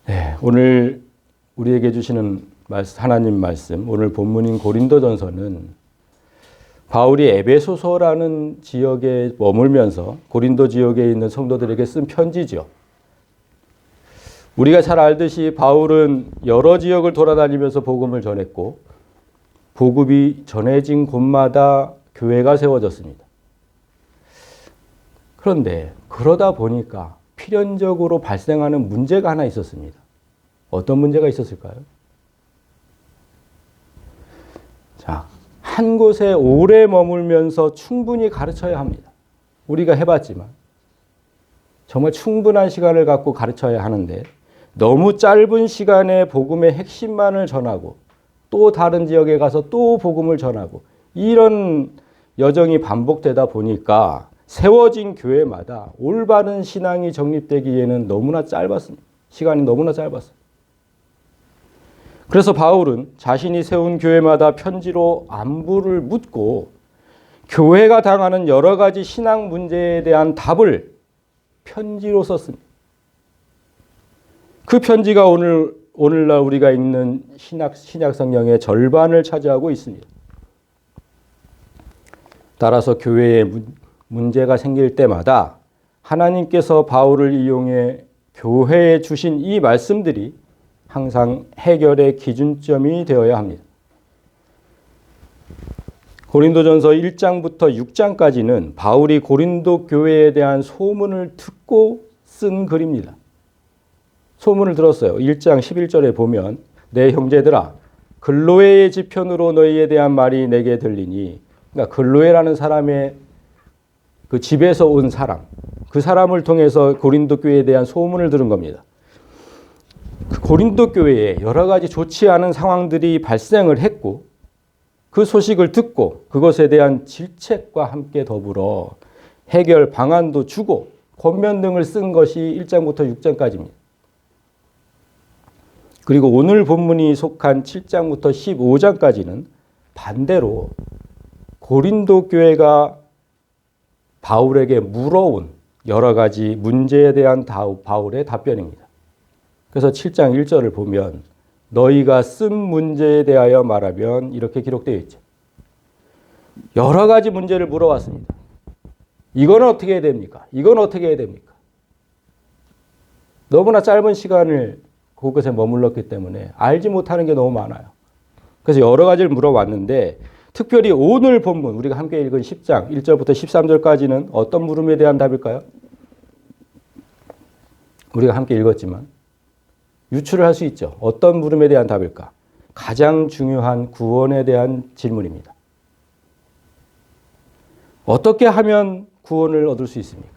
네, 오늘 우리에게 주시는 하나님 말씀, 오늘 본문인 고린도전서는 바울이 에베소서라는 지역에 머물면서 고린도 지역에 있는 성도들에게 쓴 편지죠. 우리가 잘 알듯이 바울은 여러 지역을 돌아다니면서 복음을 전했고 복음이 전해진 곳마다 교회가 세워졌습니다. 그런데 그러다 보니까 필연적으로 발생하는 문제가 하나 있었습니다. 어떤 문제가 있었을까요? 자, 한 곳에 오래 머물면서 충분히 가르쳐야 합니다. 우리가 해봤지만 정말 충분한 시간을 갖고 가르쳐야 하는데 너무 짧은 시간에 복음의 핵심만을 전하고 또 다른 지역에 가서 또 복음을 전하고 이런 여정이 반복되다 보니까 세워진 교회마다 올바른 신앙이 정립되기에는 너무나 짧았습니다. 시간이 너무나 짧았어요. 그래서 바울은 자신이 세운 교회마다 편지로 안부를 묻고 교회가 당하는 여러 가지 신앙 문제에 대한 답을 편지로 썼습니다. 그 편지가 오늘날 우리가 읽는 신약 성경의 절반을 차지하고 있습니다. 따라서 교회에 문제가 생길 때마다 하나님께서 바울을 이용해 교회에 주신 이 말씀들이 항상 해결의 기준점이 되어야 합니다. 고린도전서 1장부터 6장까지는 바울이 고린도 교회에 대한 소문을 듣고 쓴 글입니다. 소문을 들었어요. 1장 11절에 보면 내 형제들아 글로에의 지편으로 너희에 대한 말이 내게 들리니, 그러니까 글로에라는 사람의 그 집에서 온 사람, 그 사람을 통해서 고린도 교회에 대한 소문을 들은 겁니다. 그 고린도 교회에 여러 가지 좋지 않은 상황들이 발생을 했고 그 소식을 듣고 그것에 대한 질책과 함께 더불어 해결 방안도 주고 권면 등을 쓴 것이 1장부터 6장까지입니다. 그리고 오늘 본문이 속한 7장부터 15장까지는 반대로 고린도 교회가 바울에게 물어온 여러 가지 문제에 대한 바울의 답변입니다. 그래서 7장 1절을 보면 너희가 쓴 문제에 대하여 말하면 이렇게 기록되어 있죠. 여러 가지 문제를 물어왔습니다. 이건 어떻게 해야 됩니까? 이건 어떻게 해야 됩니까? 너무나 짧은 시간을 그곳에 머물렀기 때문에 알지 못하는 게 너무 많아요. 그래서 여러 가지를 물어왔는데 특별히 오늘 본문 우리가 함께 읽은 10장 1절부터 13절까지는 어떤 물음에 대한 답일까요? 우리가 함께 읽었지만 유추를 할 수 있죠. 어떤 물음에 대한 답일까? 가장 중요한 구원에 대한 질문입니다. 어떻게 하면 구원을 얻을 수 있습니까?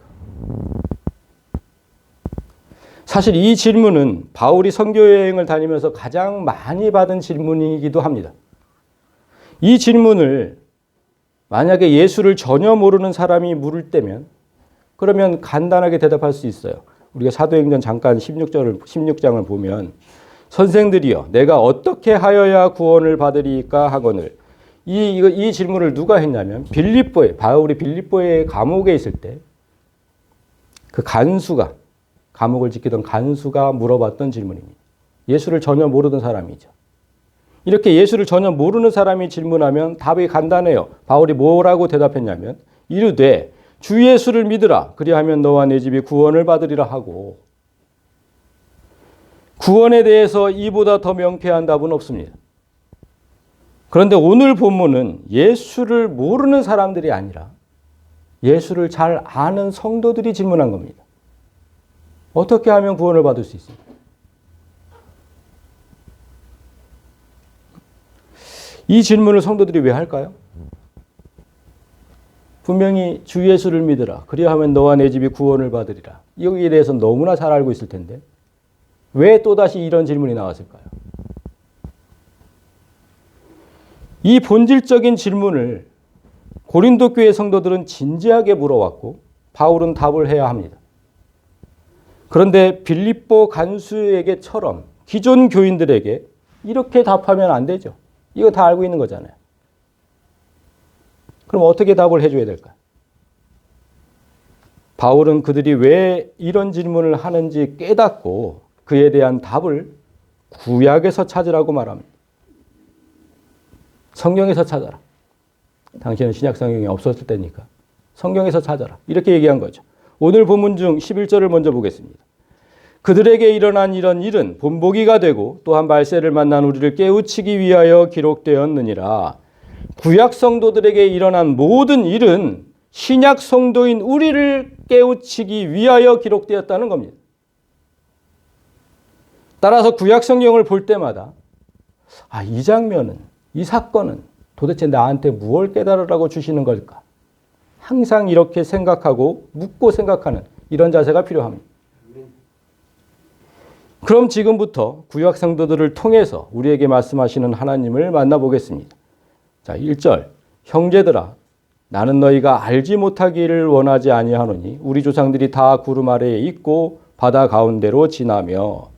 사실 이 질문은 바울이 선교 여행을 다니면서 가장 많이 받은 질문이기도 합니다. 이 질문을 만약에 예수를 전혀 모르는 사람이 물을 때면 그러면 간단하게 대답할 수 있어요. 우리가 사도행전 잠깐 16장을 보면 선생들이여 내가 어떻게 하여야 구원을 받으리까 하거늘, 이 질문을 누가 했냐면 바울이 빌립보의 감옥에 있을 때 그 감옥을 지키던 간수가 물어봤던 질문입니다. 예수를 전혀 모르던 사람이죠. 이렇게 예수를 전혀 모르는 사람이 질문하면 답이 간단해요. 바울이 뭐라고 대답했냐면 이르되 주 예수를 믿으라. 그리하면 너와 내 집이 구원을 받으리라 하고, 구원에 대해서 이보다 더 명쾌한 답은 없습니다. 그런데 오늘 본문은 예수를 모르는 사람들이 아니라 예수를 잘 아는 성도들이 질문한 겁니다. 어떻게 하면 구원을 받을 수 있습니까? 이 질문을 성도들이 왜 할까요? 분명히 주 예수를 믿으라. 그리하면 너와 내 집이 구원을 받으리라. 여기에 대해서 너무나 잘 알고 있을 텐데 왜 또다시 이런 질문이 나왔을까요? 이 본질적인 질문을 고린도 교회 성도들은 진지하게 물어왔고 바울은 답을 해야 합니다. 그런데 빌립보 간수에게처럼 기존 교인들에게 이렇게 답하면 안 되죠. 이거 다 알고 있는 거잖아요. 그럼 어떻게 답을 해줘야 될까요? 바울은 그들이 왜 이런 질문을 하는지 깨닫고 그에 대한 답을 구약에서 찾으라고 말합니다. 성경에서 찾아라. 당신은 신약 성경이 없었을 때니까 성경에서 찾아라. 이렇게 얘기한 거죠. 오늘 본문 중 11절을 먼저 보겠습니다. 그들에게 일어난 이런 일은 본보기가 되고 또한 말세를 만난 우리를 깨우치기 위하여 기록되었느니라. 구약 성도들에게 일어난 모든 일은 신약 성도인 우리를 깨우치기 위하여 기록되었다는 겁니다. 따라서 구약 성경을 볼 때마다 이 장면은, 이 사건은 도대체 나한테 무엇을 깨달으라고 주시는 걸까? 항상 이렇게 생각하고 묻고 생각하는 이런 자세가 필요합니다. 그럼 지금부터 구약 성도들을 통해서 우리에게 말씀하시는 하나님을 만나보겠습니다. 자, 1절. 형제들아, 나는 너희가 알지 못하기를 원하지 아니하노니 우리 조상들이 다 구름 아래에 있고 바다 가운데로 지나며.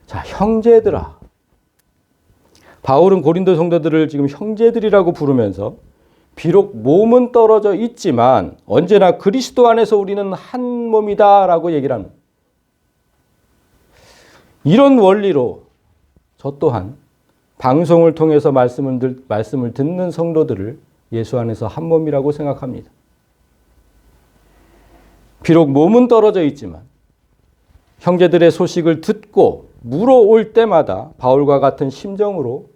자, 형제들아. 바울은 고린도 성도들을 지금 형제들이라고 부르면서 비록 몸은 떨어져 있지만 언제나 그리스도 안에서 우리는 한 몸이다라고 얘기를 합니다. 이런 원리로 저 또한 방송을 통해서 말씀을 듣는 성도들을 예수 안에서 한 몸이라고 생각합니다. 비록 몸은 떨어져 있지만 형제들의 소식을 듣고 물어올 때마다 바울과 같은 심정으로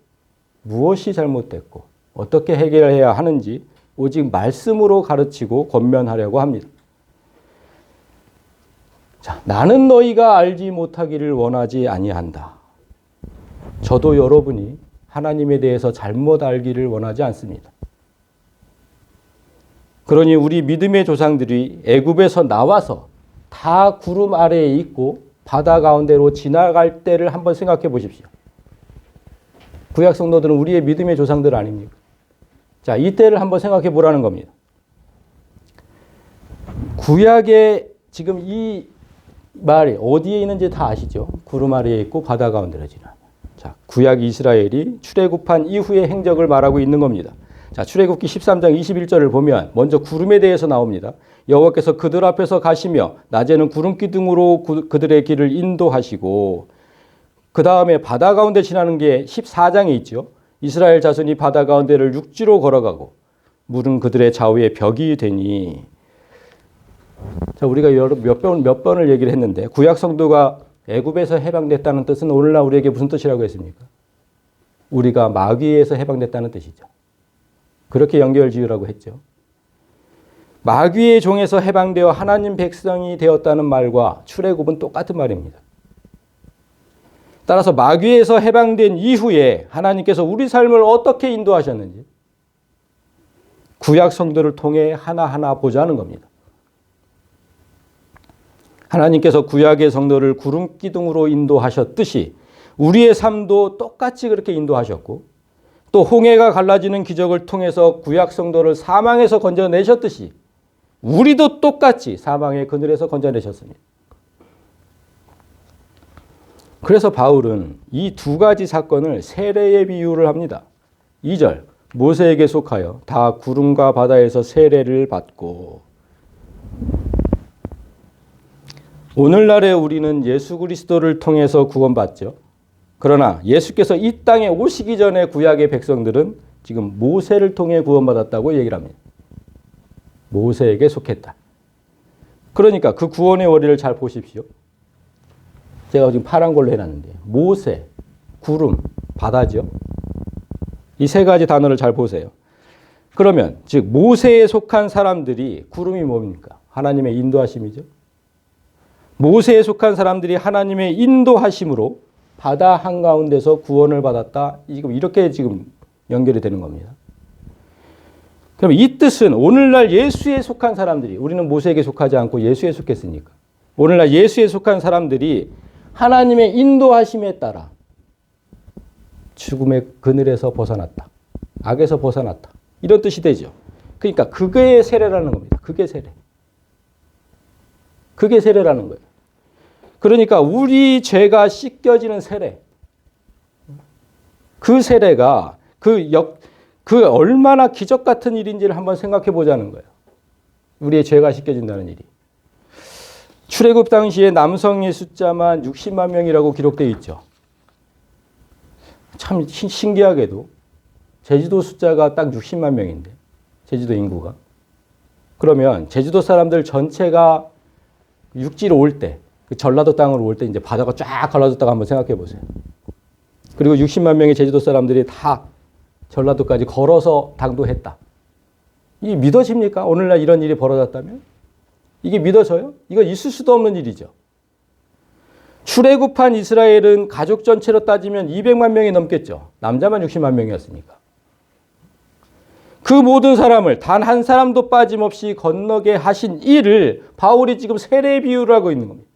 무엇이 잘못됐고 어떻게 해결해야 하는지 오직 말씀으로 가르치고 권면하려고 합니다. 자, 나는 너희가 알지 못하기를 원하지 아니한다. 저도 여러분이 하나님에 대해서 잘못 알기를 원하지 않습니다. 그러니 우리 믿음의 조상들이 애굽에서 나와서 다 구름 아래에 있고 바다 가운데로 지나갈 때를 한번 생각해 보십시오. 구약 성도들은 우리의 믿음의 조상들 아닙니까? 자, 이때를 한번 생각해 보라는 겁니다. 구약에 지금 이 말이 어디에 있는지 다 아시죠? 구름 아래에 있고 바다 가운데로 지나. 자, 구약 이스라엘이 출애굽한 이후의 행적을 말하고 있는 겁니다. 자, 출애굽기 13장 21절을 보면 먼저 구름에 대해서 나옵니다. 여호와께서 그들 앞에서 가시며 낮에는 구름 기둥으로 그들의 길을 인도하시고 그 다음에 바다 가운데 지나는 게 14장에 있죠. 이스라엘 자손이 바다 가운데를 육지로 걸어가고 물은 그들의 좌우에 벽이 되니. 자, 우리가 몇 번을 얘기를 했는데 구약 성도가 애굽에서 해방됐다는 뜻은 오늘날 우리에게 무슨 뜻이라고 했습니까? 우리가 마귀에서 해방됐다는 뜻이죠. 그렇게 연결 지으라고 했죠. 마귀의 종에서 해방되어 하나님 백성이 되었다는 말과 출애굽은 똑같은 말입니다. 따라서 마귀에서 해방된 이후에 하나님께서 우리 삶을 어떻게 인도하셨는지 구약 성도를 통해 하나하나 보자는 겁니다. 하나님께서 구약의 성도를 구름 기둥으로 인도하셨듯이 우리의 삶도 똑같이 그렇게 인도하셨고 또 홍해가 갈라지는 기적을 통해서 구약 성도를 사망에서 건져내셨듯이 우리도 똑같이 사망의 그늘에서 건져내셨습니다. 그래서 바울은 이 두 가지 사건을 세례의 비유를 합니다. 2절, 모세에게 속하여 다 구름과 바다에서 세례를 받고. 오늘날에 우리는 예수 그리스도를 통해서 구원받죠. 그러나 예수께서 이 땅에 오시기 전에 구약의 백성들은 지금 모세를 통해 구원받았다고 얘기를 합니다. 모세에게 속했다. 그러니까 그 구원의 원리를 잘 보십시오. 제가 지금 파란 걸로 해놨는데 모세, 구름, 바다죠. 이 세 가지 단어를 잘 보세요. 그러면 즉 모세에 속한 사람들이 구름이 뭡니까? 하나님의 인도하심이죠. 모세에 속한 사람들이 하나님의 인도하심으로 바다 한가운데서 구원을 받았다. 이렇게 지금 연결이 되는 겁니다. 그럼 이 뜻은 오늘날 예수에 속한 사람들이, 우리는 모세에게 속하지 않고 예수에 속했으니까 오늘날 예수에 속한 사람들이 하나님의 인도하심에 따라 죽음의 그늘에서 벗어났다. 악에서 벗어났다. 이런 뜻이 되죠. 그러니까 그게 세례라는 겁니다. 그게 세례. 그게 세례라는 거예요. 그러니까 우리 죄가 씻겨지는 세례. 그 세례가 그 얼마나 기적 같은 일인지를 한번 생각해 보자는 거예요. 우리의 죄가 씻겨진다는 일이. 출애굽 당시에 남성의 숫자만 60만 명이라고 기록되어 있죠. 참 신기하게도 제주도 숫자가 딱 60만 명인데, 제주도 인구가. 그러면 제주도 사람들 전체가 육지로 올 때, 그 전라도 땅으로 올 때 이제 바다가 쫙 갈라졌다고 한번 생각해 보세요. 그리고 60만 명의 제주도 사람들이 다 전라도까지 걸어서 당도했다. 이게 믿어집니까? 오늘날 이런 일이 벌어졌다면? 이게 믿어져요? 이거 있을 수도 없는 일이죠. 출애굽한 이스라엘은 가족 전체로 따지면 200만 명이 넘겠죠. 남자만 60만 명이었으니까. 그 모든 사람을 단 한 사람도 빠짐없이 건너게 하신 일을 바울이 지금 세례 비유를 하고 있는 겁니다.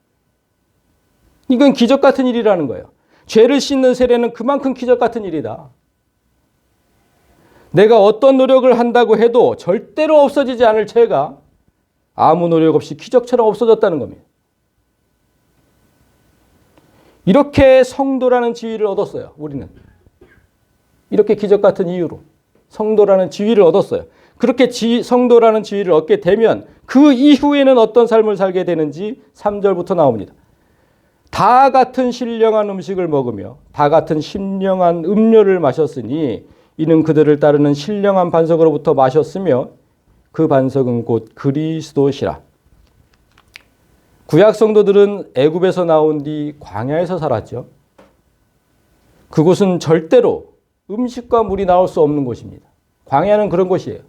이건 기적 같은 일이라는 거예요. 죄를 씻는 세례는 그만큼 기적 같은 일이다. 내가 어떤 노력을 한다고 해도 절대로 없어지지 않을 죄가 아무 노력 없이 기적처럼 없어졌다는 겁니다. 이렇게 성도라는 지위를 얻었어요. 우리는. 이렇게 기적 같은 이유로 성도라는 지위를 얻었어요. 그렇게 성도라는 지위를 얻게 되면 그 이후에는 어떤 삶을 살게 되는지 3절부터 나옵니다. 다 같은 신령한 음식을 먹으며 다 같은 신령한 음료를 마셨으니 이는 그들을 따르는 신령한 반석으로부터 마셨으며 그 반석은 곧 그리스도시라. 구약 성도들은 애굽에서 나온 뒤 광야에서 살았죠. 그곳은 절대로 음식과 물이 나올 수 없는 곳입니다. 광야는 그런 곳이에요.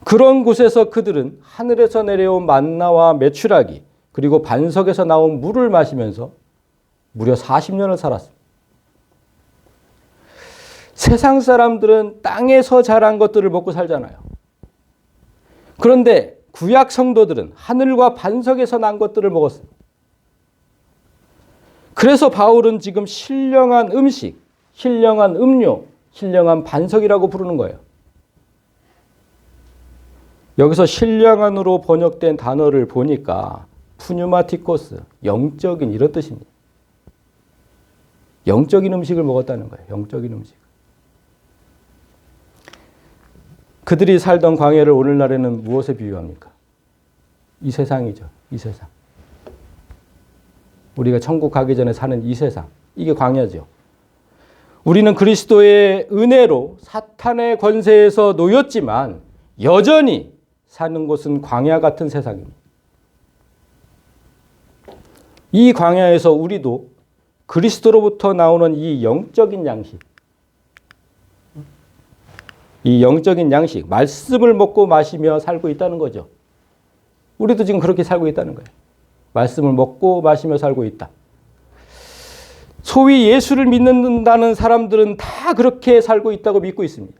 그런 곳에서 그들은 하늘에서 내려온 만나와 메추라기 그리고 반석에서 나온 물을 마시면서 무려 40년을 살았습니다. 세상 사람들은 땅에서 자란 것들을 먹고 살잖아요. 그런데 구약 성도들은 하늘과 반석에서 난 것들을 먹었어요. 그래서 바울은 지금 신령한 음식, 신령한 음료, 신령한 반석이라고 부르는 거예요. 여기서 신령한으로 번역된 단어를 보니까 푸뉴마티코스, 영적인 이런 뜻입니다. 영적인 음식을 먹었다는 거예요. 영적인 음식. 그들이 살던 광야를 오늘날에는 무엇에 비유합니까? 이 세상이죠. 이 세상. 우리가 천국 가기 전에 사는 이 세상. 이게 광야죠. 우리는 그리스도의 은혜로 사탄의 권세에서 놓였지만 여전히 사는 곳은 광야 같은 세상입니다. 이 광야에서 우리도 그리스도로부터 나오는 이 영적인 양식, 이 영적인 양식, 말씀을 먹고 마시며 살고 있다는 거죠. 우리도 지금 그렇게 살고 있다는 거예요. 말씀을 먹고 마시며 살고 있다. 소위 예수를 믿는다는 사람들은 다 그렇게 살고 있다고 믿고 있습니다.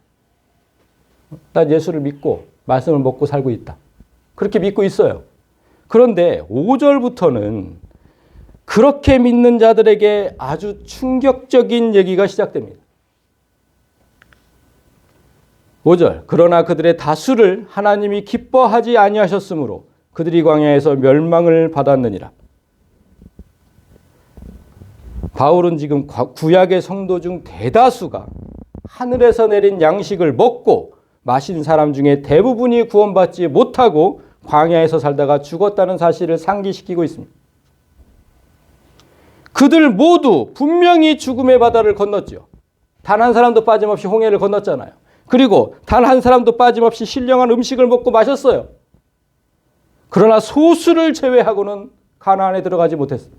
난 예수를 믿고 말씀을 먹고 살고 있다. 그렇게 믿고 있어요. 그런데 5절부터는 그렇게 믿는 자들에게 아주 충격적인 얘기가 시작됩니다. 5절, 그러나 그들의 다수를 하나님이 기뻐하지 아니하셨으므로 그들이 광야에서 멸망을 받았느니라. 바울은 지금 구약의 성도 중 대다수가 하늘에서 내린 양식을 먹고 마신 사람 중에 대부분이 구원받지 못하고 광야에서 살다가 죽었다는 사실을 상기시키고 있습니다. 그들 모두 분명히 죽음의 바다를 건넜죠. 단 한 사람도 빠짐없이 홍해를 건넜잖아요. 그리고 단 한 사람도 빠짐없이 신령한 음식을 먹고 마셨어요. 그러나 소수를 제외하고는 가나안에 들어가지 못했어요.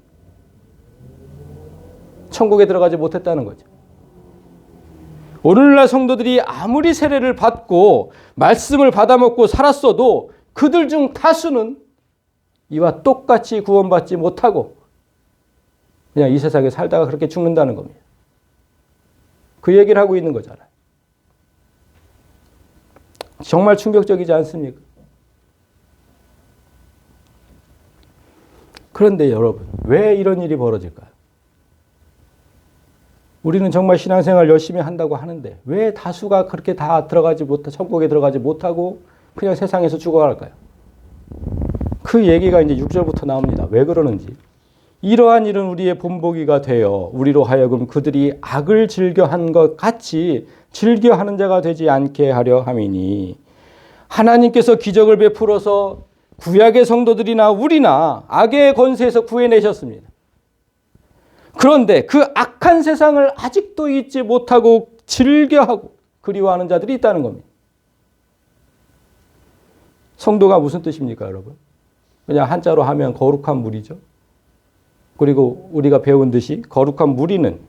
천국에 들어가지 못했다는 거죠. 오늘날 성도들이 아무리 세례를 받고 말씀을 받아먹고 살았어도 그들 중 다수는 이와 똑같이 구원받지 못하고 그냥 이 세상에 살다가 그렇게 죽는다는 겁니다. 그 얘기를 하고 있는 거잖아요. 정말 충격적이지 않습니까? 그런데 여러분, 왜 이런 일이 벌어질까요? 우리는 정말 신앙생활 열심히 한다고 하는데 왜 다수가 그렇게 다 천국에 들어가지 못하고 그냥 세상에서 죽어갈까요? 그 얘기가 이제 6절부터 나옵니다. 왜 그러는지. 이러한 일은 우리의 본보기가 되어 우리로 하여금 그들이 악을 즐겨한 것 같이 즐겨하는 자가 되지 않게 하려 함이니 하나님께서 기적을 베풀어서 구약의 성도들이나 우리나 악의 권세에서 구해내셨습니다. 그런데 그 악한 세상을 아직도 잊지 못하고 즐겨하고 그리워하는 자들이 있다는 겁니다. 성도가 무슨 뜻입니까, 여러분? 그냥 한자로 하면 거룩한 무리죠. 그리고 우리가 배운 듯이 거룩한 무리는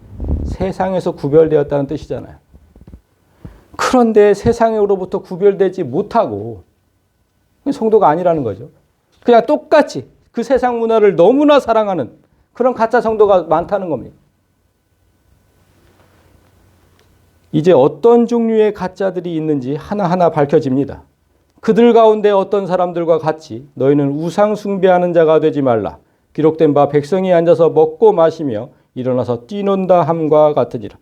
세상에서 구별되었다는 뜻이잖아요. 그런데 세상으로부터 구별되지 못하고 성도가 아니라는 거죠. 그냥 똑같이 그 세상 문화를 너무나 사랑하는 그런 가짜 성도가 많다는 겁니다. 이제 어떤 종류의 가짜들이 있는지 하나하나 밝혀집니다. 그들 가운데 어떤 사람들과 같이 너희는 우상 숭배하는 자가 되지 말라. 기록된 바 백성이 앉아서 먹고 마시며 일어나서 뛰논다 함과 같으니라.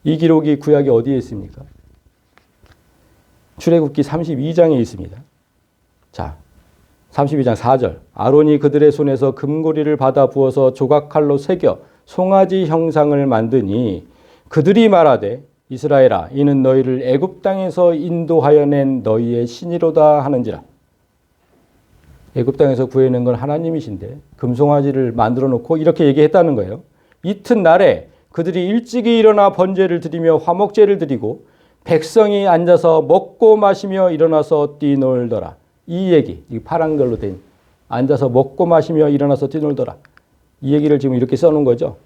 이 기록이 구약에 어디에 있습니까? 출애굽기 32장에 있습니다. 자, 32장 4절. 아론이 그들의 손에서 금고리를 받아 부어서 조각칼로 새겨 송아지 형상을 만드니 그들이 말하되 이스라엘아 이는 너희를 애굽 땅에서 인도하여 낸 너희의 신이로다 하는지라. 애굽 땅에서 구해낸 건 하나님이신데 금송아지를 만들어 놓고 이렇게 얘기했다는 거예요. 이튿날에 그들이 일찍이 일어나 번제를 드리며 화목제를 드리고 백성이 앉아서 먹고 마시며 일어나서 뛰놀더라. 이 얘기, 이 파란 걸로 된 앉아서 먹고 마시며 일어나서 뛰놀더라. 이 얘기를 지금 이렇게 써놓은 거죠.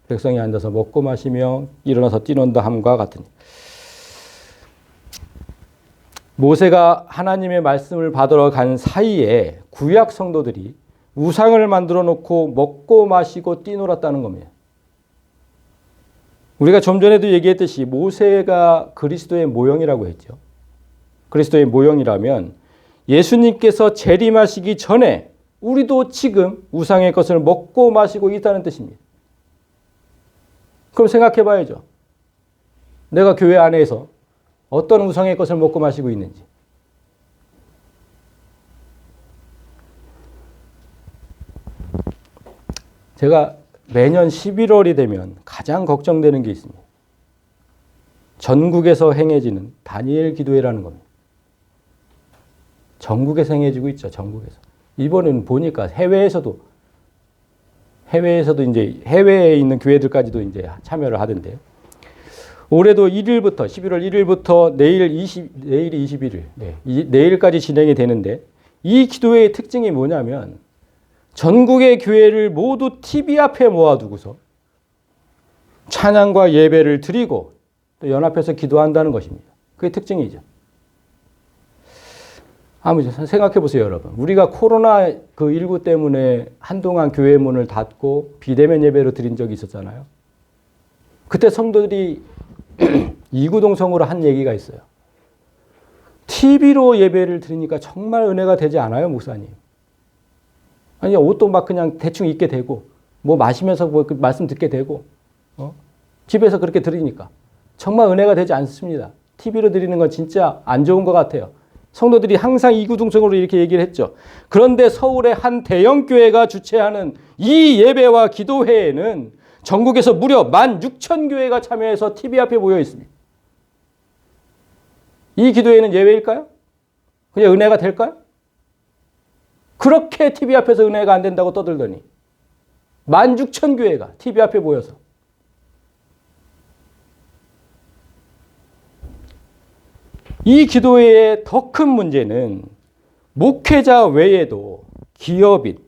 백성이 앉아서 먹고 마시며 일어나서 뛰논다 함과 같으니. 모세가 하나님의 말씀을 받으러 간 사이에 구약 성도들이 우상을 만들어 놓고 먹고 마시고 뛰놀았다는 겁니다. 우리가 좀 전에도 얘기했듯이 모세가 그리스도의 모형이라고 했죠. 그리스도의 모형이라면 예수님께서 재림하시기 전에 우리도 지금 우상의 것을 먹고 마시고 있다는 뜻입니다. 그럼 생각해 봐야죠. 내가 교회 안에서 어떤 우상의 것을 먹고 마시고 있는지. 제가 매년 11월이 되면 가장 걱정되는 게 있습니다. 전국에서 행해지는 다니엘 기도회라는 겁니다. 전국에서 행해지고 있죠. 전국에서. 이번에는 보니까 해외에서도 이제 해외에 있는 교회들까지도 이제 참여를 하던데요. 올해도 1일부터 11월 1일부터 내일이 21일, 내일까지 진행이 되는데 이 기도회의 특징이 뭐냐면 전국의 교회를 모두 TV 앞에 모아두고서 찬양과 예배를 드리고 또 연합해서 기도한다는 것입니다. 그게 특징이죠. 한번 생각해 보세요, 여러분. 우리가 코로나19 때문에 한동안 교회 문을 닫고 비대면 예배로 드린 적이 있었잖아요. 그때 성도들이 이구동성으로 한 얘기가 있어요. TV로 예배를 드리니까 정말 은혜가 되지 않아요, 목사님? 아니, 옷도 막 그냥 대충 입게 되고, 뭐 마시면서 뭐 말씀 듣게 되고, 집에서 그렇게 드리니까. 정말 은혜가 되지 않습니다. TV로 드리는 건 진짜 안 좋은 것 같아요. 성도들이 항상 이구동성으로 이렇게 얘기를 했죠. 그런데 서울의 한 대형교회가 주최하는 이 예배와 기도회에는 전국에서 무려 16,000교회가 참여해서 TV 앞에 모여 있습니다. 이 기도회는 예외일까요? 그냥 은혜가 될까요? 그렇게 TV 앞에서 은혜가 안 된다고 떠들더니 16,000교회가 TV 앞에 모여서 이 기도회의 더 큰 문제는 목회자 외에도 기업인,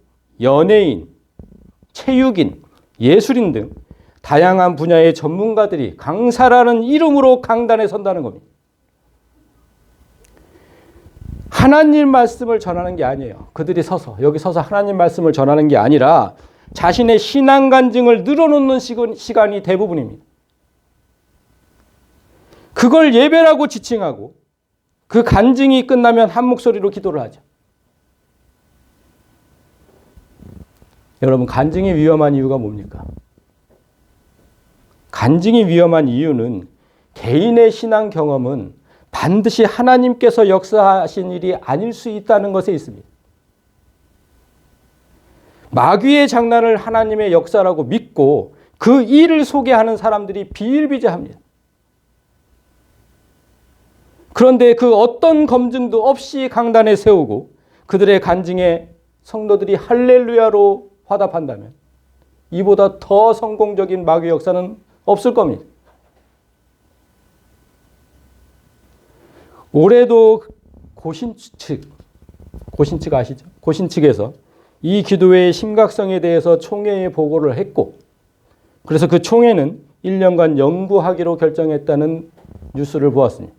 연예인, 체육인, 예술인 등 다양한 분야의 전문가들이 강사라는 이름으로 강단에 선다는 겁니다. 하나님 말씀을 전하는 게 아니에요. 그들이 여기 서서 하나님 말씀을 전하는 게 아니라 자신의 신앙 간증을 늘어놓는 시간이 대부분입니다. 그걸 예배라고 지칭하고 그 간증이 끝나면 한 목소리로 기도를 하죠. 여러분, 간증이 위험한 이유가 뭡니까? 간증이 위험한 이유는 개인의 신앙 경험은 반드시 하나님께서 역사하신 일이 아닐 수 있다는 것에 있습니다. 마귀의 장난을 하나님의 역사라고 믿고 그 일을 소개하는 사람들이 비일비재합니다. 그런데 그 어떤 검증도 없이 강단에 세우고 그들의 간증에 성도들이 할렐루야로 화답한다면 이보다 더 성공적인 마귀의 역사는 없을 겁니다. 올해도 고신측 아시죠? 고신측에서 이 기도회의 심각성에 대해서 총회에 보고를 했고, 그래서 그 총회는 1년간 연구하기로 결정했다는 뉴스를 보았습니다.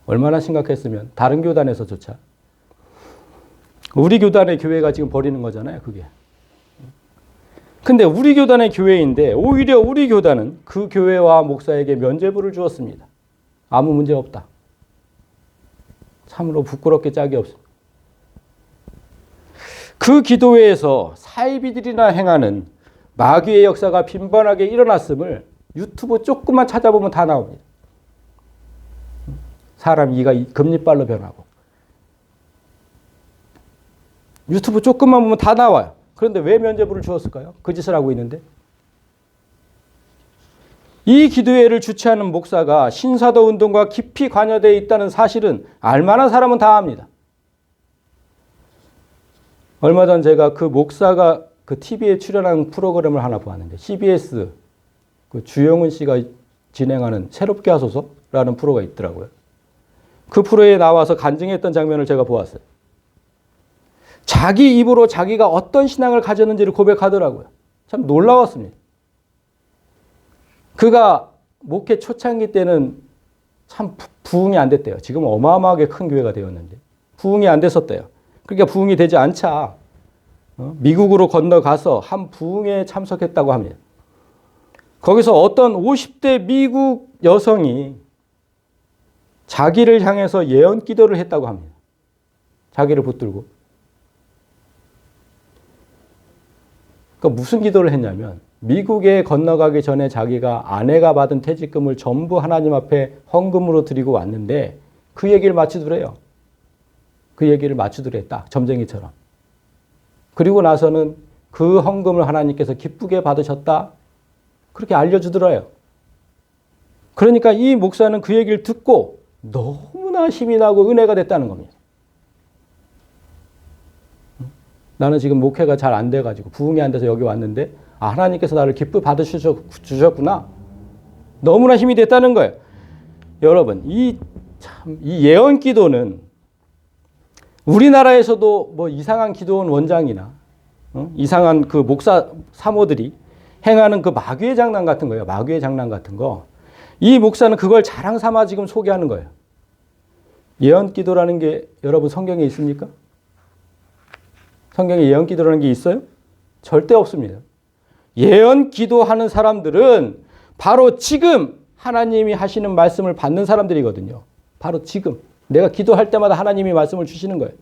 얼마나 심각했으면 다른 교단에서조차. 우리 교단의 교회가 지금 벌이는 거잖아요, 그게. 근데 우리 교단의 교회인데 오히려 우리 교단은 그 교회와 목사에게 면죄부를 주었습니다. 아무 문제 없다. 참으로 부끄럽게 짝이 없습니다. 그 기도회에서 사이비들이나 행하는 마귀의 역사가 빈번하게 일어났음을 유튜브 조금만 찾아보면 다 나옵니다. 사람 이가 금리빨로 변하고. 유튜브 조금만 보면 다 나와요. 그런데 왜 면죄부를 주었을까요? 그 짓을 하고 있는데. 이 기도회를 주최하는 목사가 신사도 운동과 깊이 관여되어 있다는 사실은 알만한 사람은 다 압니다. 얼마 전 제가 그 목사가 그 TV에 출연한 프로그램을 하나 보았는데, CBS 그 주영은 씨가 진행하는 새롭게 하소서라는 프로가 있더라고요. 그 프로에 나와서 간증했던 장면을 제가 보았어요. 자기 입으로 자기가 어떤 신앙을 가졌는지를 고백하더라고요. 참 놀라웠습니다. 그가 목회 초창기 때는 참 부흥이 안 됐대요. 지금 어마어마하게 큰 교회가 되었는데 부흥이 안 됐었대요. 그러니까 부흥이 되지 않자 미국으로 건너가서 한 부흥에 참석했다고 합니다. 거기서 어떤 50대 미국 여성이 자기를 향해서 예언 기도를 했다고 합니다. 자기를 붙들고. 그러니까 무슨 기도를 했냐면 미국에 건너가기 전에 자기가 아내가 받은 퇴직금을 전부 하나님 앞에 헌금으로 드리고 왔는데 그 얘기를 마치더래요. 그 얘기를 마치더래, 딱 점쟁이처럼. 그리고 나서는 그 헌금을 하나님께서 기쁘게 받으셨다. 그렇게 알려주더래요. 그러니까 이 목사는 그 얘기를 듣고 너무나 힘이 나고 은혜가 됐다는 겁니다. 나는 지금 목회가 잘 안 돼가지고 부흥이 안 돼서 여기 왔는데 하나님께서 나를 기쁘게 받으셨구나. 너무나 힘이 됐다는 거예요. 여러분, 이 예언 기도는 우리나라에서도 뭐 이상한 기도원 원장이나 이상한 그 목사 사모들이 행하는 그 마귀의 장난 같은 거예요. 마귀의 장난 같은 거. 이 목사는 그걸 자랑 삼아 지금 소개하는 거예요. 예언 기도라는 게 여러분 성경에 있습니까? 성경에 예언 기도라는 게 있어요? 절대 없습니다. 예언 기도하는 사람들은 바로 지금 하나님이 하시는 말씀을 받는 사람들이거든요. 바로 지금. 내가 기도할 때마다 하나님이 말씀을 주시는 거예요.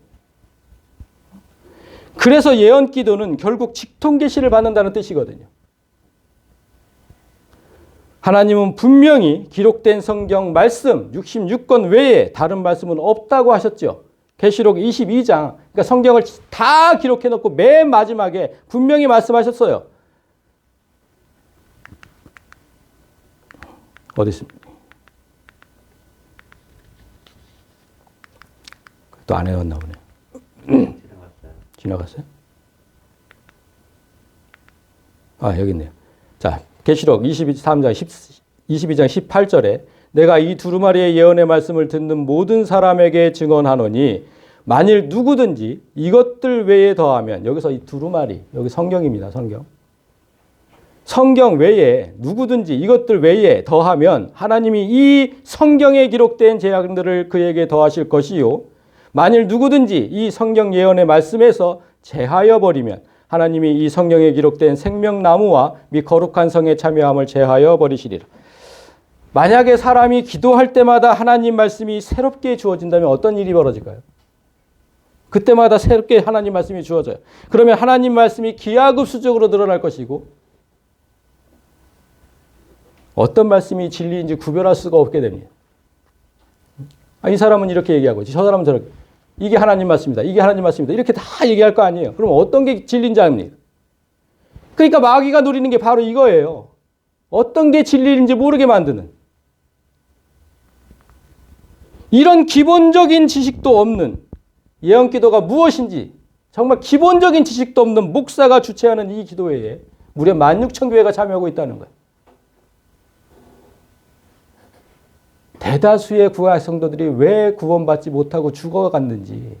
그래서 예언 기도는 결국 직통 계시를 받는다는 뜻이거든요. 하나님은 분명히 기록된 성경 말씀 66권 외에 다른 말씀은 없다고 하셨죠. 계시록 22장, 그러니까 성경을 다 기록해 놓고 맨 마지막에 분명히 말씀하셨어요. 어디 있습니까? 또 안 해왔나 보네. 지나갔어요? 여기 있네요. 자, 계시록 22장 18절에 내가 이 두루마리의 예언의 말씀을 듣는 모든 사람에게 증언하노니 만일 누구든지 이것들 외에 더하면, 여기서 이 두루마리, 여기 성경입니다. 성경 외에 누구든지 이것들 외에 더하면 하나님이 이 성경에 기록된 재앙들을 그에게 더하실 것이요. 만일 누구든지 이 성경 예언의 말씀에서 제하여 버리면 하나님이 이 성경에 기록된 생명나무와 및 거룩한 성에 참여함을 제하여 버리시리라. 만약에 사람이 기도할 때마다 하나님 말씀이 새롭게 주어진다면 어떤 일이 벌어질까요? 그때마다 새롭게 하나님 말씀이 주어져요. 그러면 하나님 말씀이 기하급수적으로 늘어날 것이고 어떤 말씀이 진리인지 구별할 수가 없게 됩니다. 이 사람은 이렇게 얘기하고 저 사람은 저렇게. 이게 하나님 말씀이다. 이게 하나님 말씀이다. 이렇게 다 얘기할 거 아니에요. 그럼 어떤 게 진리인지 압니다. 그러니까 마귀가 노리는 게 바로 이거예요. 어떤 게 진리인지 모르게 만드는. 이런 기본적인 지식도 없는 예언 기도가 무엇인지 정말 기본적인 지식도 없는 목사가 주최하는 이 기도회에 무려 16,000교회가 참여하고 있다는 거예요. 대다수의 구약 성도들이 왜 구원받지 못하고 죽어갔는지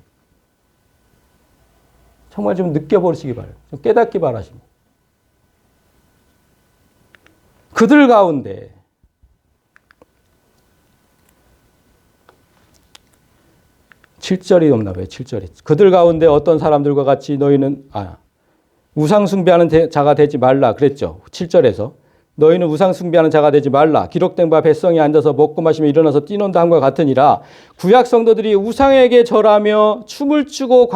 정말 좀 느껴보시기 바랍니다. 좀 깨닫기 바라십니다. 그들 가운데 (7절이) 없나 봐요. 7절이. 그들 가운데 어떤 사람들과 같이 너희는 우상 숭배하는 자가 되지 말라 그랬죠. 7절에서 너희는 우상 숭배하는 자가 되지 말라. 기록된 바 백성이 앉아서 먹고 마시며 일어나서 뛰논다 함과 같으니라. 구약 성도들이 우상에게 절하며 춤을 추고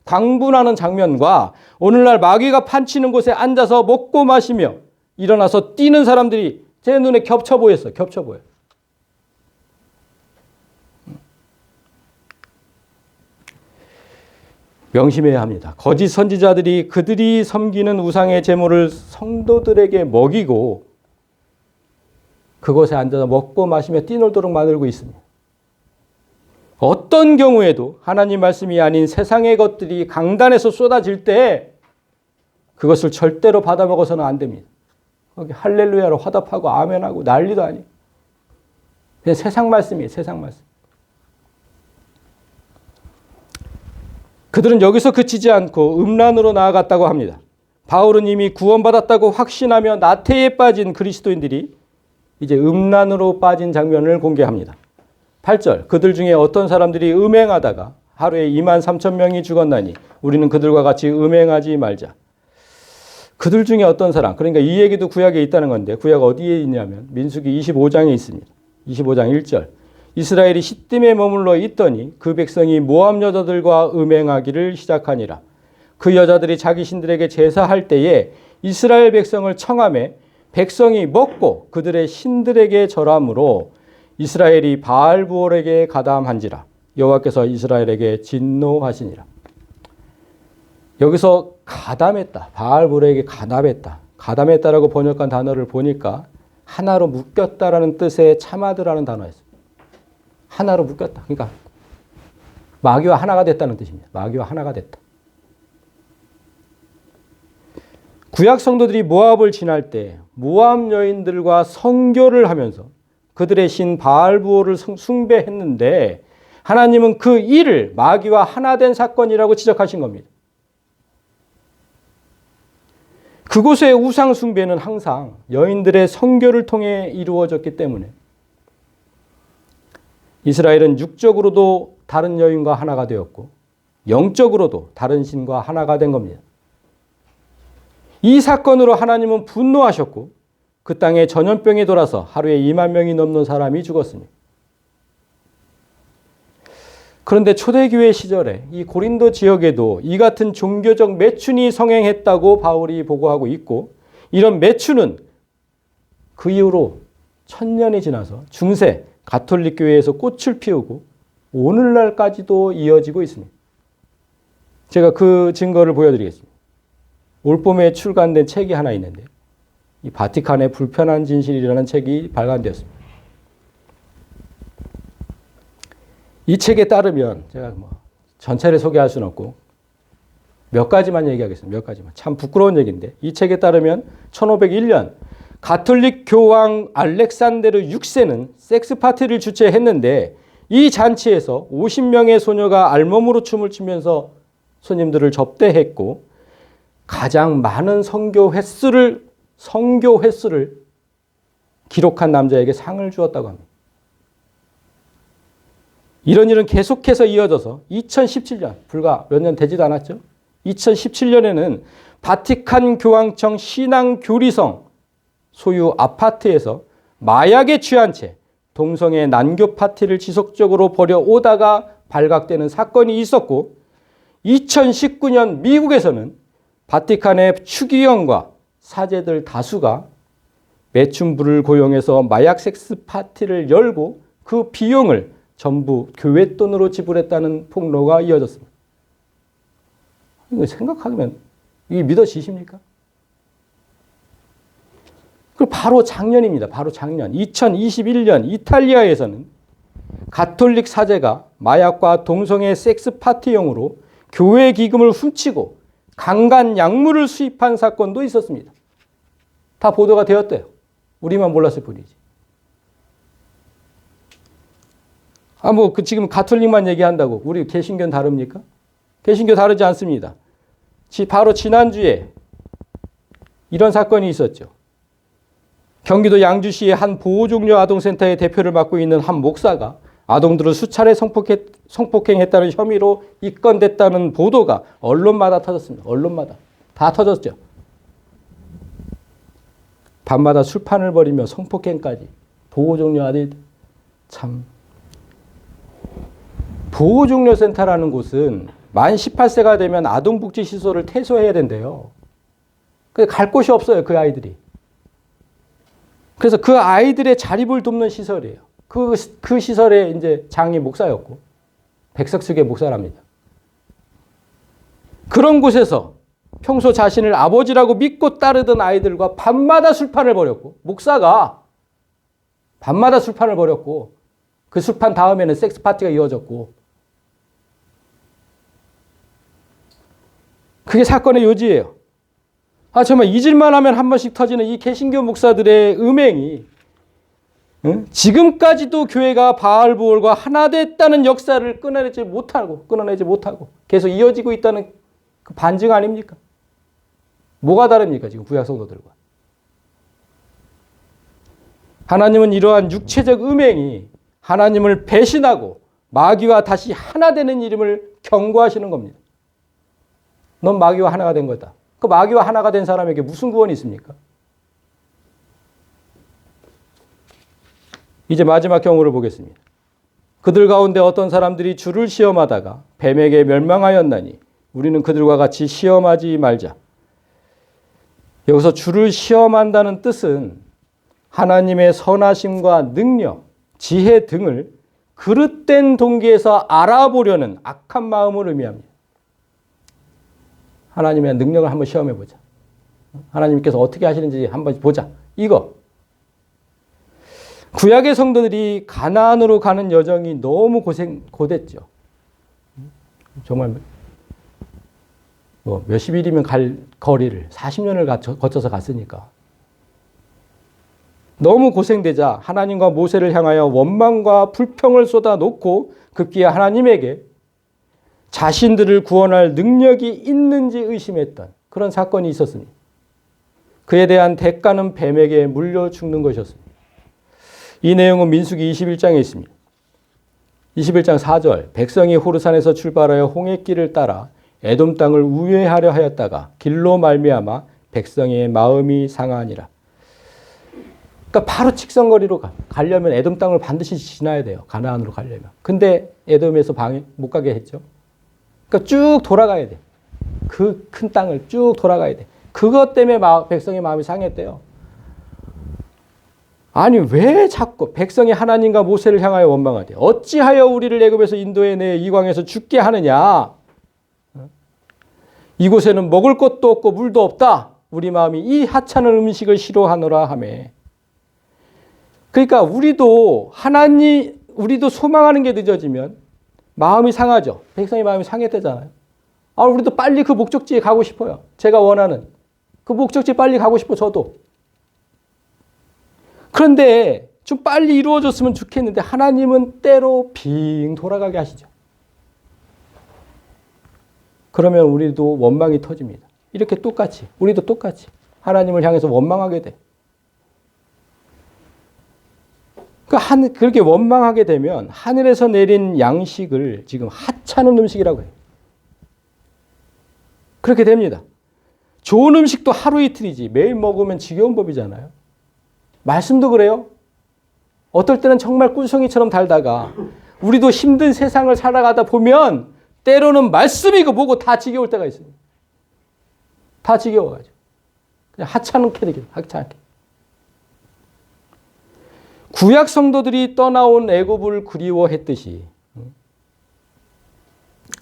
광분하는 장면과 오늘날 마귀가 판치는 곳에 앉아서 먹고 마시며 일어나서 뛰는 사람들이 제 눈에 겹쳐 보였어요. 겹쳐 보여요. 명심해야 합니다. 거짓 선지자들이 그들이 섬기는 우상의 제물을 성도들에게 먹이고 그곳에 앉아서 먹고 마시며 뛰놀도록 만들고 있습니다. 어떤 경우에도 하나님 말씀이 아닌 세상의 것들이 강단에서 쏟아질 때 그것을 절대로 받아먹어서는 안 됩니다. 거기 할렐루야로 화답하고 아멘하고 난리도 아니고 그냥 세상 말씀이에요. 세상 말씀. 그들은 여기서 그치지 않고 음란으로 나아갔다고 합니다. 바울은 이미 구원받았다고 확신하며 나태에 빠진 그리스도인들이 이제 음란으로 빠진 장면을 공개합니다. 8절 그들 중에 어떤 사람들이 음행하다가 하루에 23,000명이 죽었나니 우리는 그들과 같이 음행하지 말자. 그들 중에 어떤 사람, 그러니까 이 얘기도 구약에 있다는 건데 구약 어디에 있냐면 민수기 25장에 있습니다. 25장 1절 이스라엘이 시딤에 머물러 있더니 그 백성이 모압 여자들과 음행하기를 시작하니라. 그 여자들이 자기 신들에게 제사할 때에 이스라엘 백성을 청하매 백성이 먹고 그들의 신들에게 절함으로 이스라엘이 바알부올에게 가담한지라. 여호와께서 이스라엘에게 진노하시니라. 여기서 가담했다. 바알부올에게 가담했다. 가담했다라고 번역한 단어를 보니까 하나로 묶였다라는 뜻의 참아드라는 단어였어요. 하나로 묶였다. 그러니까 마귀와 하나가 됐다는 뜻입니다. 마귀와 하나가 됐다. 구약 성도들이 모압을 지날 때 모압 여인들과 성교를 하면서 그들의 신 바알부올을 숭배했는데 하나님은 그 일을 마귀와 하나 된 사건이라고 지적하신 겁니다. 그곳의 우상 숭배는 항상 여인들의 성교를 통해 이루어졌기 때문에 이스라엘은 육적으로도 다른 여인과 하나가 되었고 영적으로도 다른 신과 하나가 된 겁니다. 이 사건으로 하나님은 분노하셨고 그 땅에 전염병이 돌아서 하루에 2만 명이 넘는 사람이 죽었습니다. 그런데 초대교회 시절에 이 고린도 지역에도 이 같은 종교적 매춘이 성행했다고 바울이 보고하고 있고 이런 매춘은 그 이후로 1000년이 지나서 중세 가톨릭 교회에서 꽃을 피우고 오늘날까지도 이어지고 있습니다. 제가 그 증거를 보여드리겠습니다. 올봄에 출간된 책이 하나 있는데 이 바티칸의 불편한 진실이라는 책이 발간되었습니다. 이 책에 따르면 제가 전체를 소개할 수는 없고 몇 가지만 얘기하겠습니다. 몇 가지만. 참 부끄러운 얘기인데 이 책에 따르면 1501년 가톨릭 교황 알렉산데르 6세는 섹스 파티를 주최했는데 이 잔치에서 50명의 소녀가 알몸으로 춤을 추면서 손님들을 접대했고 가장 많은 성교 횟수를 기록한 남자에게 상을 주었다고 합니다. 이런 일은 계속해서 이어져서 2017년, 불과 몇 년 되지도 않았죠? 2017년에는 바티칸 교황청 신앙교리성 소유 아파트에서 마약에 취한 채 동성애 난교 파티를 지속적으로 벌여오다가 발각되는 사건이 있었고 2019년 미국에서는 바티칸의 추기경과 사제들 다수가 매춘부를 고용해서 마약 섹스 파티를 열고 그 비용을 전부 교회 돈으로 지불했다는 폭로가 이어졌습니다. 이거 생각하면 이게 믿어지십니까? 그리고 바로 작년입니다. 바로 작년 2021년 이탈리아에서는 가톨릭 사제가 마약과 동성애 섹스 파티용으로 교회 기금을 훔치고 강간 약물을 수입한 사건도 있었습니다. 다 보도가 되었대요. 우리만 몰랐을 뿐이지. 지금 가톨릭만 얘기한다고 우리 개신교는 다릅니까? 개신교 다르지 않습니다. 바로 지난주에 이런 사건이 있었죠. 경기도 양주시의 한 보호종료 아동센터의 대표를 맡고 있는 한 목사가 아동들을 수차례 성폭행했다는 혐의로 입건됐다는 보도가 언론마다 터졌습니다. 언론마다. 다 터졌죠. 밤마다 술판을 벌이며 성폭행까지. 보호종료 아들 참. 보호종료센터라는 곳은 만 18세가 되면 아동복지시설을 퇴소해야 된대요. 갈 곳이 없어요. 그 아이들이. 그래서 그 아이들의 자립을 돕는 시설이에요. 그 시설의 이제 장이 목사였고, 백석수계 목사랍니다. 그런 곳에서 평소 자신을 아버지라고 믿고 따르던 아이들과 밤마다 술판을 벌였고, 목사가 밤마다 술판을 벌였고, 그 술판 다음에는 섹스 파티가 이어졌고, 그게 사건의 요지예요. 정말 잊을만 하면 한 번씩 터지는 이 개신교 목사들의 음행이 지금까지도 교회가 바알보올과 하나 됐다는 역사를 끊어내지 못하고 계속 이어지고 있다는 그 반증 아닙니까? 뭐가 다릅니까? 지금 구약 성도들과. 하나님은 이러한 육체적 음행이 하나님을 배신하고 마귀와 다시 하나 되는 이름을 경고하시는 겁니다. 넌 마귀와 하나가 된 거다. 그 마귀와 하나가 된 사람에게 무슨 구원이 있습니까? 이제 마지막 경우를 보겠습니다. 그들 가운데 어떤 사람들이 주를 시험하다가 뱀에게 멸망하였나니 우리는 그들과 같이 시험하지 말자. 여기서 주를 시험한다는 뜻은 하나님의 선하심과 능력, 지혜 등을 그릇된 동기에서 알아보려는 악한 마음을 의미합니다. 하나님의 능력을 한번 시험해보자. 하나님께서 어떻게 하시는지 한번 보자. 이거. 구약의 성도들이 가나안으로 가는 여정이 너무 고됐죠. 정말 몇십 일이면 갈 거리를 40년을 거쳐서 갔으니까. 너무 고생되자 하나님과 모세를 향하여 원망과 불평을 쏟아놓고 급기야 하나님에게 자신들을 구원할 능력이 있는지 의심했던 그런 사건이 있었습니다. 그에 대한 대가는 뱀에게 물려 죽는 것이었습니다. 이 내용은 민수기 21장에 있습니다. 21장 4절 백성이 호르산에서 출발하여 홍해길을 따라 에돔 땅을 우회하려 하였다가 길로 말미암아 백성의 마음이 상하니라. 그러니까 바로 직선거리로 가려면 에돔 땅을 반드시 지나야 돼요. 가나안으로 가려면. 근데 에돔에서 못 가게 했죠. 그러니까 쭉 돌아가야 돼. 그 큰 땅을 쭉 돌아가야 돼. 그것 때문에 백성의 마음이 상했대요. 아니 왜 자꾸 백성이 하나님과 모세를 향하여 원망하되 어찌하여 우리를 애굽에서 인도해 내 이광에서 죽게 하느냐. 이곳에는 먹을 것도 없고 물도 없다. 우리 마음이 이 하찮은 음식을 싫어하노라 하매. 그러니까 우리도 소망하는 게 늦어지면 마음이 상하죠. 백성의 마음이 상했대잖아요. 우리도 빨리 그 목적지에 가고 싶어요. 제가 원하는 그 목적지에 빨리 가고 싶어 저도. 그런데 좀 빨리 이루어졌으면 좋겠는데 하나님은 때로 빙 돌아가게 하시죠. 그러면 우리도 원망이 터집니다. 이렇게 똑같이 우리도 똑같이 하나님을 향해서 원망하게 돼. 그렇게 원망하게 되면 하늘에서 내린 양식을 지금 하찮은 음식이라고 해요. 그렇게 됩니다. 좋은 음식도 하루 이틀이지 매일 먹으면 지겨운 법이잖아요. 말씀도 그래요. 어떨 때는 정말 꿀송이처럼 달다가 우리도 힘든 세상을 살아가다 보면 때로는 말씀이고 뭐고 다 지겨울 때가 있어요. 다 지겨워가지고. 그냥 하찮게 되겠죠. 하찮게. 구약 성도들이 떠나온 애굽을 그리워했듯이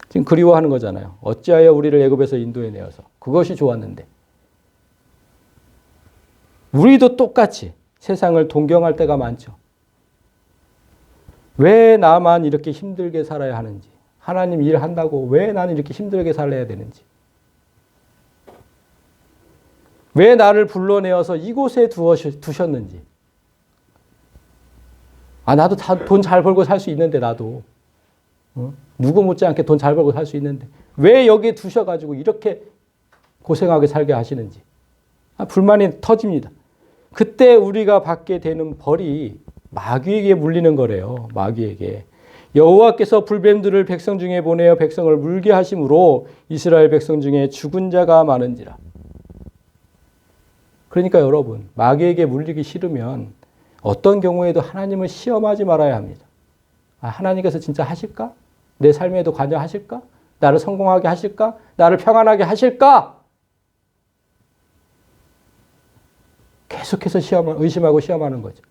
지금 그리워하는 거잖아요. 어찌하여 우리를 애굽에서 인도해 내어서 그것이 좋았는데 우리도 똑같이 세상을 동경할 때가 많죠. 왜 나만 이렇게 힘들게 살아야 하는지, 하나님 일한다고 왜 나는 이렇게 힘들게 살아야 되는지, 왜 나를 불러내어서 이곳에 두셨는지. 나도 돈 잘 벌고 살 수 있는데, 나도. 누구 못지않게 돈 잘 벌고 살 수 있는데 왜 여기에 두셔가지고 이렇게 고생하게 살게 하시는지. 불만이 터집니다. 그때 우리가 받게 되는 벌이 마귀에게 물리는 거래요. 마귀에게. 여호와께서 불뱀들을 백성 중에 보내어 백성을 물게 하심으로 이스라엘 백성 중에 죽은 자가 많은지라. 그러니까 여러분, 마귀에게 물리기 싫으면 어떤 경우에도 하나님을 시험하지 말아야 합니다. 하나님께서 진짜 하실까? 내 삶에도 관여하실까? 나를 성공하게 하실까? 나를 평안하게 하실까? 계속해서 의심하고 시험하는 거죠.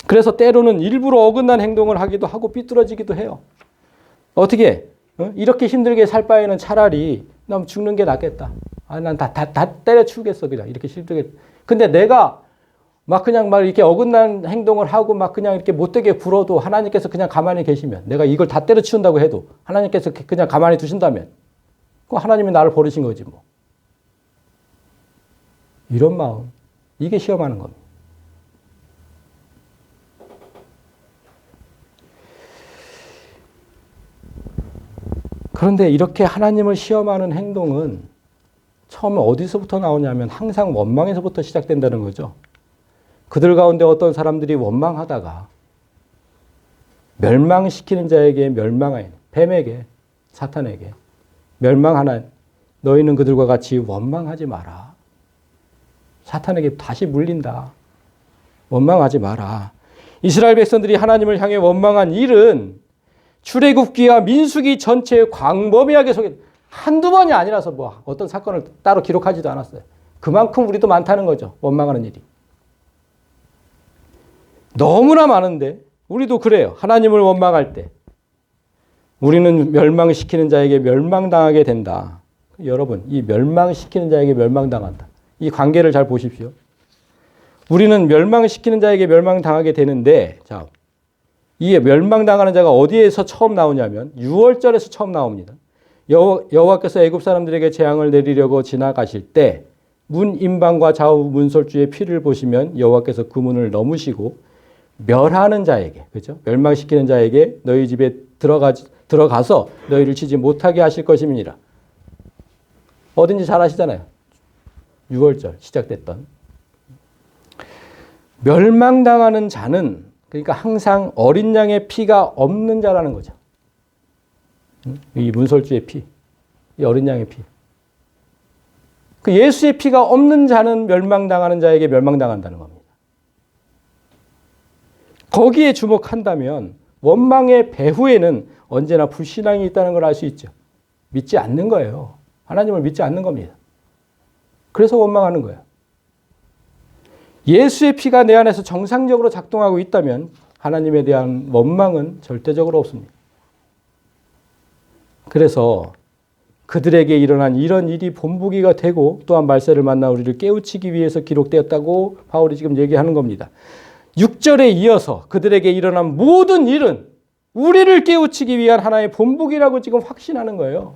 그래서 때로는 일부러 어긋난 행동을 하기도 하고 삐뚤어지기도 해요. 어떻게? 이렇게 힘들게 살 바에는 차라리 난 죽는 게 낫겠다. 난 다 때려치우겠어. 그냥 이렇게 힘들게. 근데 내가 막 이렇게 어긋난 행동을 하고 막 그냥 이렇게 못되게 굴어도 하나님께서 그냥 가만히 계시면, 내가 이걸 다 때려치운다고 해도 하나님께서 그냥 가만히 두신다면, 그럼 하나님이 나를 버리신 거지 뭐. 이런 마음, 이게 시험하는 겁니다. 그런데 이렇게 하나님을 시험하는 행동은 처음에 어디서부터 나오냐면 항상 원망에서부터 시작된다는 거죠. 그들 가운데 어떤 사람들이 원망하다가 멸망시키는 자에게 멸망하여, 뱀에게, 사탄에게 멸망하나, 너희는 그들과 같이 원망하지 마라. 사탄에게 다시 물린다. 원망하지 마라. 이스라엘 백성들이 하나님을 향해 원망한 일은 출애굽기와 민수기 전체에 광범위하게 한두 번이 아니라서 뭐 어떤 사건을 따로 기록하지도 않았어요. 그만큼 우리도 많다는 거죠. 원망하는 일이. 너무나 많은데 우리도 그래요. 하나님을 원망할 때 우리는 멸망시키는 자에게 멸망당하게 된다. 여러분, 이 멸망시키는 자에게 멸망당한다. 이 관계를 잘 보십시오. 우리는 멸망시키는 자에게 멸망당하게 되는데, 자, 이 멸망당하는 자가 어디에서 처음 나오냐면 6월절에서 처음 나옵니다. 여호와께서 애굽 사람들에게 재앙을 내리려고 지나가실 때 문 임방과 좌우 문설주의 피를 보시면 여호와께서 그 문을 넘으시고 멸하는 자에게, 그렇죠? 멸망시키는 자에게 너희 집에 들어가서 너희를 치지 못하게 하실 것임이니라. 어딘지 잘 아시잖아요. 6월절 시작됐던. 멸망당하는 자는 그러니까 항상 어린 양의 피가 없는 자라는 거죠. 이 문설주의 피, 이 어린 양의 피. 그 예수의 피가 없는 자는 멸망당하는 자에게 멸망당한다는 겁니다. 거기에 주목한다면 원망의 배후에는 언제나 불신앙이 있다는 걸 알 수 있죠. 믿지 않는 거예요. 하나님을 믿지 않는 겁니다. 그래서 원망하는 거예요. 예수의 피가 내 안에서 정상적으로 작동하고 있다면 하나님에 대한 원망은 절대적으로 없습니다. 그래서 그들에게 일어난 이런 일이 본보기가 되고 또한 말세를 만나 우리를 깨우치기 위해서 기록되었다고 바울이 지금 얘기하는 겁니다. 6절에 이어서 그들에게 일어난 모든 일은 우리를 깨우치기 위한 하나의 본보기라고 지금 확신하는 거예요.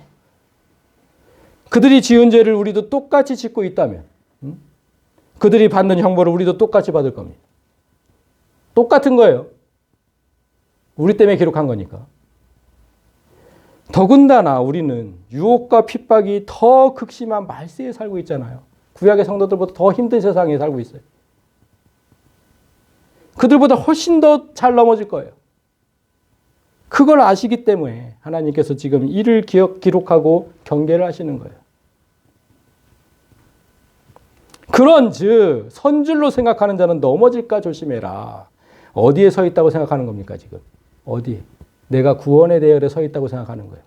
그들이 지은 죄를 우리도 똑같이 짓고 있다면 그들이 받는 형벌을 우리도 똑같이 받을 겁니다. 똑같은 거예요. 우리 때문에 기록한 거니까. 더군다나 우리는 유혹과 핍박이 더 극심한 말세에 살고 있잖아요. 구약의 성도들보다 더 힘든 세상에 살고 있어요. 그들보다 훨씬 더 잘 넘어질 거예요. 그걸 아시기 때문에 하나님께서 지금 이를 기록하고 경계를 하시는 거예요. 그런즉 선줄로 생각하는 자는 넘어질까 조심해라. 어디에 서 있다고 생각하는 겁니까 지금? 어디? 내가 구원의 대열에 서 있다고 생각하는 거예요.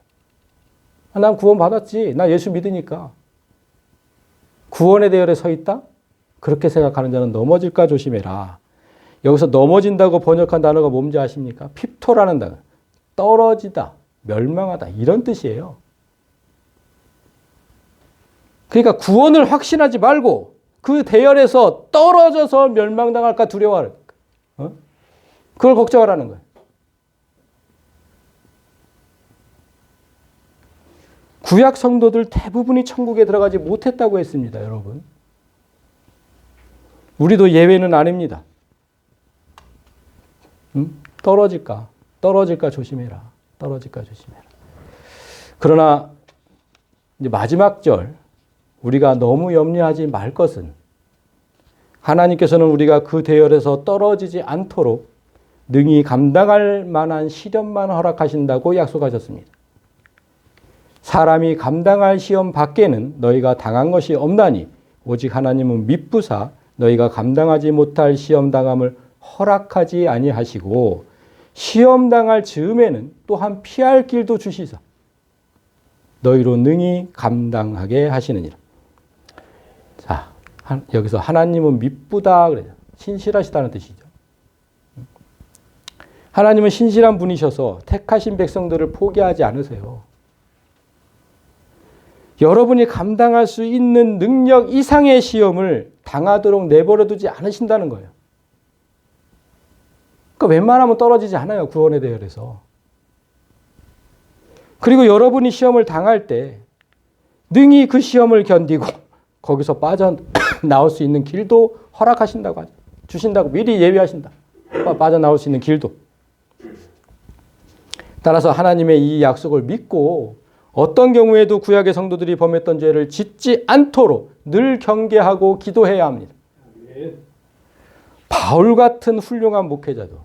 난 구원 받았지. 나 예수 믿으니까. 구원의 대열에 서 있다? 그렇게 생각하는 자는 넘어질까 조심해라. 여기서 넘어진다고 번역한 단어가 뭔지 아십니까? 핍토라는 단어. 떨어지다, 멸망하다 이런 뜻이에요. 그러니까 구원을 확신하지 말고 그 대열에서 떨어져서 멸망당할까 두려워하는. 그걸 걱정하라는 거예요. 구약 성도들 대부분이 천국에 들어가지 못했다고 했습니다, 여러분. 우리도 예외는 아닙니다. 떨어질까 조심해라. 떨어질까 조심해라. 그러나 이제 마지막 절 우리가 너무 염려하지 말 것은 하나님께서는 우리가 그 대열에서 떨어지지 않도록 능히 감당할 만한 시련만 허락하신다고 약속하셨습니다. 사람이 감당할 시험 밖에는 너희가 당한 것이 없나니 오직 하나님은 미쁘사 너희가 감당하지 못할 시험 당함을 허락하지 아니하시고 시험 당할 즈음에는 또한 피할 길도 주시사 너희로 능히 감당하게 하시느니라. 자, 여기서 하나님은 미쁘다 그래요. 신실하시다는 뜻이죠. 하나님은 신실한 분이셔서 택하신 백성들을 포기하지 않으세요. 여러분이 감당할 수 있는 능력 이상의 시험을 당하도록 내버려 두지 않으신다는 거예요. 그러니까 웬만하면 떨어지지 않아요. 구원의 대열에서. 그리고 여러분이 시험을 당할 때 능히 그 시험을 견디고 거기서 빠져나올 수 있는 길도 허락하신다고 하죠. 주신다고 미리 예비하신다. 빠져나올 수 있는 길도. 따라서 하나님의 이 약속을 믿고 어떤 경우에도 구약의 성도들이 범했던 죄를 짓지 않도록 늘 경계하고 기도해야 합니다. 바울 같은 훌륭한 목회자도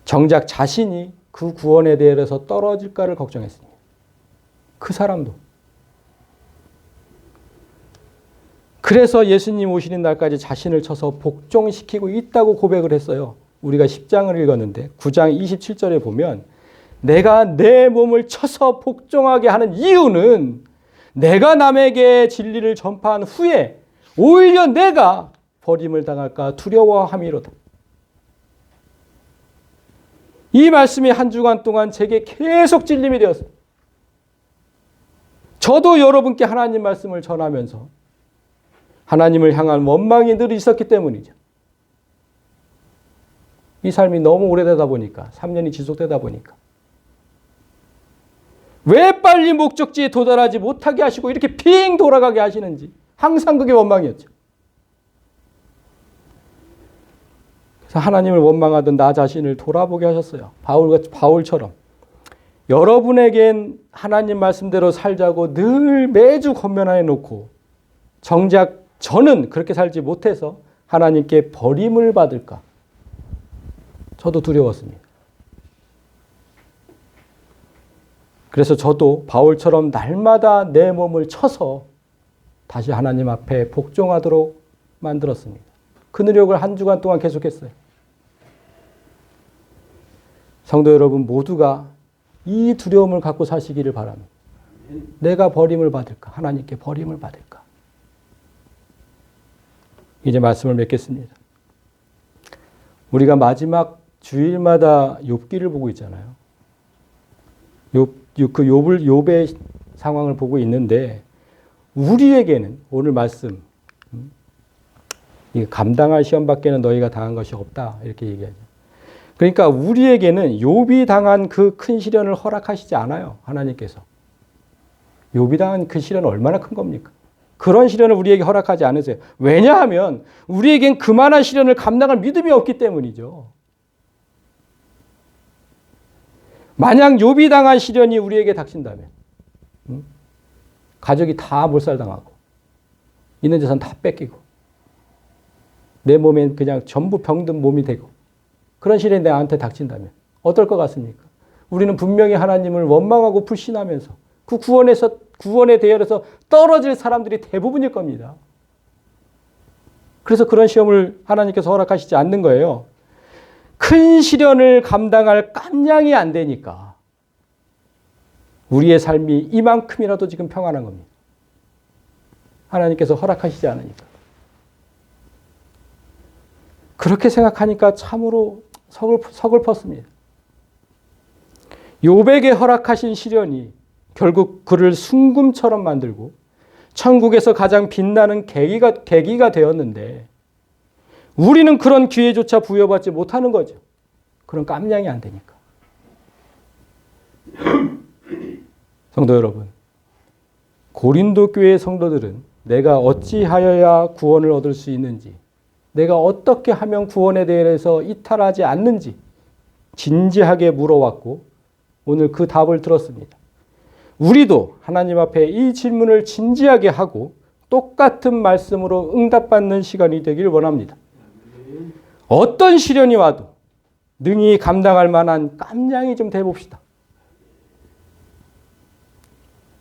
정작 자신이 그 구원에 대해서 떨어질까를 걱정했습니다. 그 사람도. 그래서 예수님 오시는 날까지 자신을 쳐서 복종시키고 있다고 고백을 했어요. 우리가 10장을 읽었는데 9장 27절에 보면 내가 내 몸을 쳐서 복종하게 하는 이유는 내가 남에게 진리를 전파한 후에 오히려 내가 버림을 당할까 두려워함이로다. 이 말씀이 한 주간 동안 제게 계속 찔림이 되었어요. 저도 여러분께 하나님 말씀을 전하면서 하나님을 향한 원망이 늘 있었기 때문이죠. 이 삶이 너무 오래되다 보니까 3년이 지속되다 보니까 왜 빨리 목적지에 도달하지 못하게 하시고 이렇게 빙 돌아가게 하시는지 항상 그게 원망이었죠. 그래서 하나님을 원망하던 나 자신을 돌아보게 하셨어요. 바울처럼. 여러분에겐 하나님 말씀대로 살자고 늘 매주 권면해 놓고 정작 저는 그렇게 살지 못해서 하나님께 버림을 받을까? 저도 두려웠습니다. 그래서 저도 바울처럼 날마다 내 몸을 쳐서 다시 하나님 앞에 복종하도록 만들었습니다. 그 노력을 한 주간 동안 계속했어요. 성도 여러분 모두가 이 두려움을 갖고 사시기를 바랍니다. 내가 버림을 받을까? 하나님께 버림을 받을까? 이제 말씀을 맺겠습니다. 우리가 마지막 주일마다 욥기를 보고 있잖아요. 욥의 상황을 보고 있는데 우리에게는 오늘 말씀 감당할 시험 밖에는 너희가 당한 것이 없다 이렇게 얘기하죠. 그러니까 우리에게는 욥이 당한 그 큰 시련을 허락하시지 않아요. 하나님께서. 욥이 당한 그 시련은 얼마나 큰 겁니까? 그런 시련을 우리에게 허락하지 않으세요. 왜냐하면 우리에겐 그만한 시련을 감당할 믿음이 없기 때문이죠. 만약 욥이 당한 시련이 우리에게 닥친다면 가족이 다 몰살당하고 있는 재산 다 뺏기고 내 몸엔 그냥 전부 병든 몸이 되고 그런 시련이 나한테 닥친다면 어떨 것 같습니까? 우리는 분명히 하나님을 원망하고 불신하면서 그 구원의 대열에서 떨어질 사람들이 대부분일 겁니다. 그래서 그런 시험을 하나님께서 허락하시지 않는 거예요. 큰 시련을 감당할 깜냥이 안 되니까 우리의 삶이 이만큼이라도 지금 평안한 겁니다. 하나님께서 허락하시지 않으니까. 그렇게 생각하니까 참으로 서글펐습니다. 욥에게 허락하신 시련이 결국 그를 순금처럼 만들고 천국에서 가장 빛나는 계기가 되었는데 우리는 그런 기회조차 부여받지 못하는 거죠. 그런 깜냥이 안 되니까. 성도 여러분, 고린도 교회 성도들은 내가 어찌하여야 구원을 얻을 수 있는지, 내가 어떻게 하면 구원에 대해서 이탈하지 않는지 진지하게 물어왔고 오늘 그 답을 들었습니다. 우리도 하나님 앞에 이 질문을 진지하게 하고 똑같은 말씀으로 응답받는 시간이 되길 원합니다. 어떤 시련이 와도 능히 감당할 만한 깜냥이 좀 돼봅시다.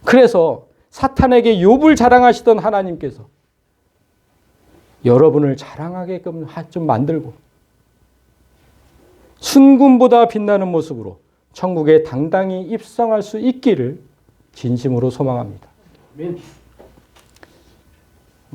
그래서 사탄에게 욥을 자랑하시던 하나님께서 여러분을 자랑하게끔 좀 만들고 순금보다 빛나는 모습으로 천국에 당당히 입성할 수 있기를 진심으로 소망합니다.